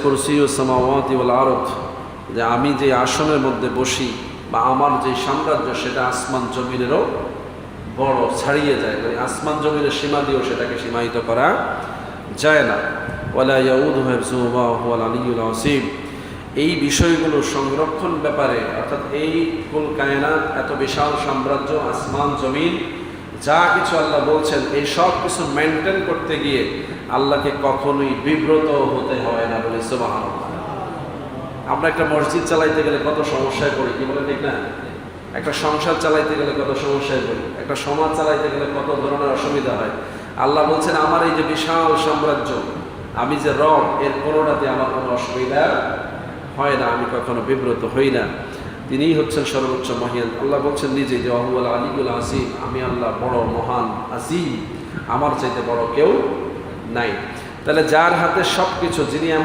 কুরসিয়ুস সামাওয়াতি ওয়াল আরদ, যে আমি যে আসনের মধ্যে বসি বা আমার যে সাম্রাজ্য সেটা আসমান জমিনেরও বড়, ছাড়িয়ে যায়, মানে আসমান জমিনের সীমা দিয়েও সেটাকে সীমায়িত করা যায় না। ওয়ালা ইয়াউদুহু হিফযুহুমা ওয়া হুয়াল আলিয়্যুল আযীম। এই বিষয়গুলো সংরক্ষণ ব্যাপারে, অর্থাৎ এই কুল কায়নাত, এত বিশাল সাম্রাজ্য, আসমান জমিন, যা কিছু আল্লাহ বলছেন, এই সব কিছু মেনটেন করতে গিয়ে আল্লাহকে কখনোই বিব্রত হতে হয় না, বলে সুবহানাল্লাহ। আমরা একটা মসজিদ চালাইতে গেলে কত সমস্যায় পড়ি, কি বলে ঠিক না? একটা সংসার চালাইতে গেলে কত সমস্যায় পড়ি, একটা সমাজ চালাইতে গেলে কত ধরনের অসুবিধা হয়। আল্লাহ বলছেন আমার এই যে বিশাল সাম্রাজ্য, আমি যে রব, এর কোনোটাতে আমার কোনো অসুবিধা হয় না, আমি কখনো বিব্রত হই না। তিনিই হচ্ছেন সর্বোচ্চ মহিয়ান। আল্লাহ বলছেন নিজে যে ওয়াহুয়াল আলিয়্যুল আযীম, আমি আল্লাহ বড় মহান, আযীম, আমার চাইতে বড় কেউ নাই। তাহলে যার হাতে সব কিছু, যিনি এমন